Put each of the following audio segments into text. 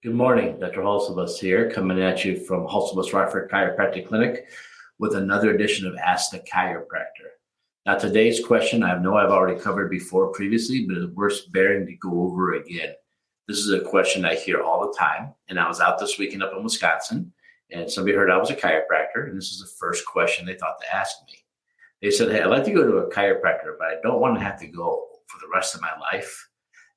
Good morning, Dr. Hulsebus here, coming at you from Hulsebus Rockford Chiropractic Clinic with another edition of Ask the Chiropractor. Now, today's question I've already covered before previously, but it's worth bearing to go over again. This is a question I hear all the time, and I was out this weekend up in Wisconsin, and somebody heard I was a chiropractor, and this is the first question they thought to ask me. They said, "Hey, I'd like to go to a chiropractor, but I don't want to have to go for the rest of my life,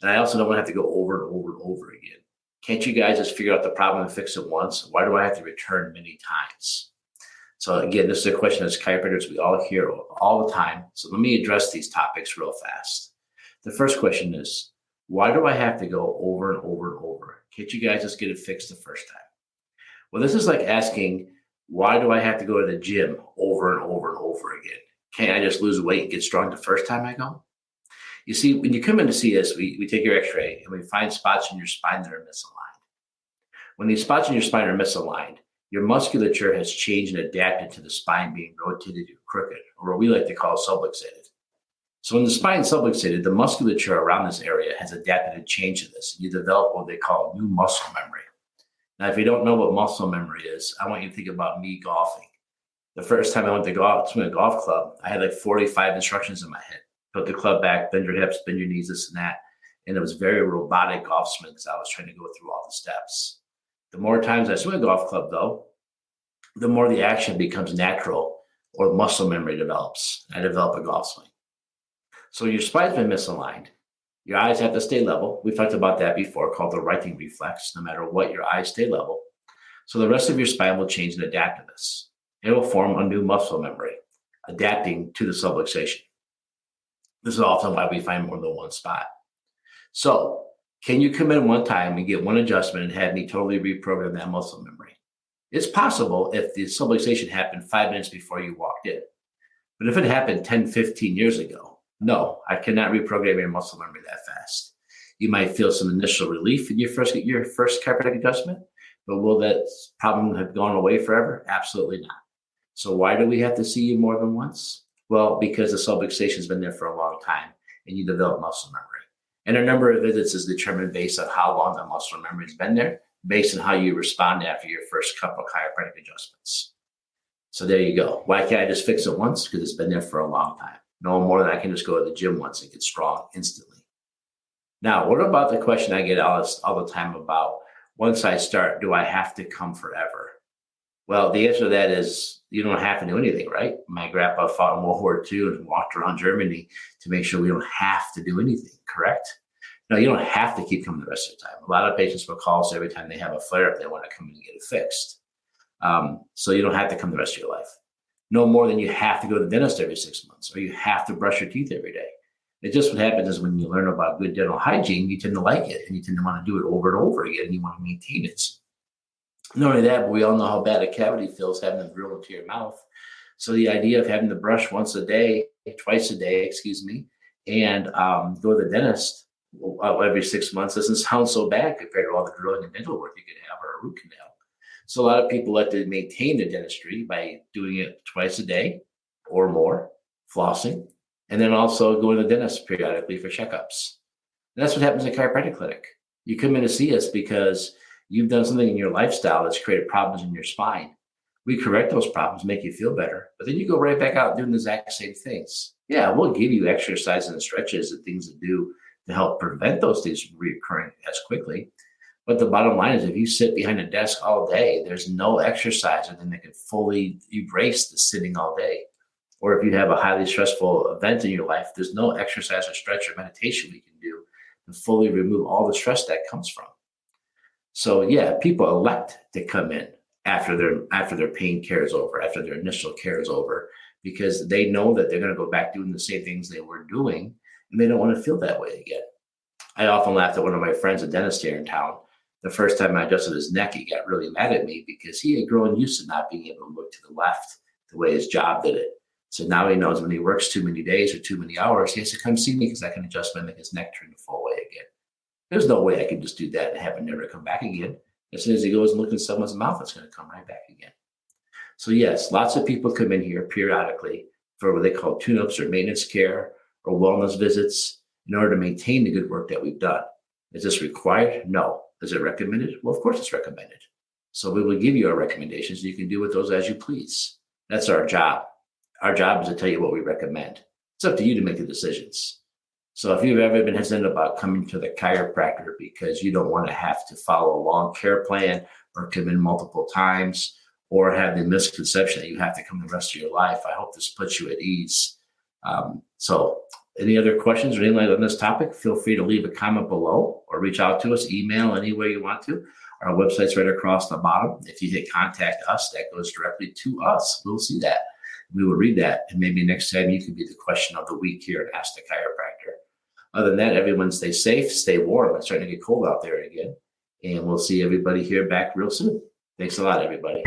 and I also don't want to have to go over and over and over again. Can't you guys just figure out the problem and fix it once? Why do I have to return many times?" So again, this is a question as chiropractors we all hear all the time. So let me address these topics real fast. The first question is, why do I have to go over and over and over? Can't you guys just get it fixed the first time? Well, this is like asking, why do I have to go to the gym over and over and over again? Can't I just lose weight and get strong the first time I go? You see, when you come in to see us, we take your x-ray and we find spots in your spine that are misaligned. When these spots in your spine are misaligned, your musculature has changed and adapted to the spine being rotated or crooked, or what we like to call subluxated. So when the spine is subluxated, the musculature around this area has adapted and changed to this. And you develop what they call new muscle memory. Now, if you don't know what muscle memory is, I want you to think about me golfing. The first time I went to swing a golf club, I had like 45 instructions in my head. Put the club back, bend your hips, bend your knees, this and that. And it was very robotic golf swing because I was trying to go through all the steps. The more times I swing a golf club, though, the more the action becomes natural or muscle memory develops. I develop a golf swing. So your spine's been misaligned. Your eyes have to stay level. We've talked about that before, called the righting reflex. No matter what, your eyes stay level. So the rest of your spine will change and adapt to this. It will form a new muscle memory, adapting to the subluxation. This is often why we find more than one spot. So, can you come in one time and get one adjustment and have me totally reprogram that muscle memory? It's possible if the subluxation happened 5 minutes before you walked in. But if it happened 10, 15 years ago, no, I cannot reprogram your muscle memory that fast. You might feel some initial relief in your first chiropractic adjustment, but will that problem have gone away forever? Absolutely not. So why do we have to see you more than once? Well, because the subluxation has been there for a long time and you develop muscle memory. And a number of visits is determined based on how long the muscle memory has been there, based on how you respond after your first couple of chiropractic adjustments. So there you go. Why can't I just fix it once? Because it's been there for a long time. No more than I can just go to the gym once and get strong instantly. Now, what about the question I get all the time about, once I start, do I have to come forever? Well, the answer to that is you don't have to do anything, right? My grandpa fought in World War II and walked around Germany to make sure we don't have to do anything, correct? No, you don't have to keep coming the rest of the time. A lot of patients will call us every time they have a flare-up, they want to come in and get it fixed. So you don't have to come the rest of your life. No more than you have to go to the dentist every 6 months or you have to brush your teeth every day. It just what happens is when you learn about good dental hygiene, you tend to like it and you tend to want to do it over and over again and you want to maintain it. Not only that, but we all know how bad a cavity feels having them drill into your mouth. So the idea of having to brush twice a day, and go to the dentist every 6 months doesn't sound so bad compared to all the drilling and dental work you could have or a root canal. So a lot of people like to maintain their dentistry by doing it twice a day or more, flossing, and then also going to the dentist periodically for checkups. And that's what happens in a chiropractic clinic. You come in to see us because you've done something in your lifestyle that's created problems in your spine. We correct those problems, make you feel better, but then you go right back out doing the exact same things. Yeah, we'll give you exercises and stretches and things to do to help prevent those things from reoccurring as quickly. But the bottom line is if you sit behind a desk all day, there's no exercise and then that can fully erase the sitting all day. Or if you have a highly stressful event in your life, there's no exercise or stretch or meditation we can do to fully remove all the stress that comes from. So yeah, people elect to come in after their pain care is over, after their initial care is over, because they know that they're going to go back doing the same things they were doing, and they don't want to feel that way again. I often laughed at one of my friends, a dentist here in town. The first time I adjusted his neck, he got really mad at me because he had grown used to not being able to look to the left the way his job did it. So now he knows when he works too many days or too many hours, he has to come see me because I can adjust my neck, his neck turn the full way again. There's no way I can just do that and have it never come back again. As soon as he goes and looks in someone's mouth, it's going to come right back again. So yes, lots of people come in here periodically for what they call tune-ups or maintenance care or wellness visits in order to maintain the good work that we've done. Is this required? No. Is it recommended? Well, of course it's recommended. So we will give you our recommendations. You can do with those as you please. That's our job. Our job is to tell you what we recommend. It's up to you to make the decisions. So if you've ever been hesitant about coming to the chiropractor because you don't want to have to follow a long care plan or come in multiple times or have the misconception that you have to come the rest of your life, I hope this puts you at ease. So any other questions or anything on this topic, feel free to leave a comment below or reach out to us, email any way you want to. Our website's right across the bottom. If you hit contact us, that goes directly to us. We'll see that. We will read that. And maybe next time you can be the question of the week here at Ask the Chiropractor. Other than that, everyone stay safe, stay warm. It's starting to get cold out there again. And we'll see everybody here back real soon. Thanks a lot, everybody.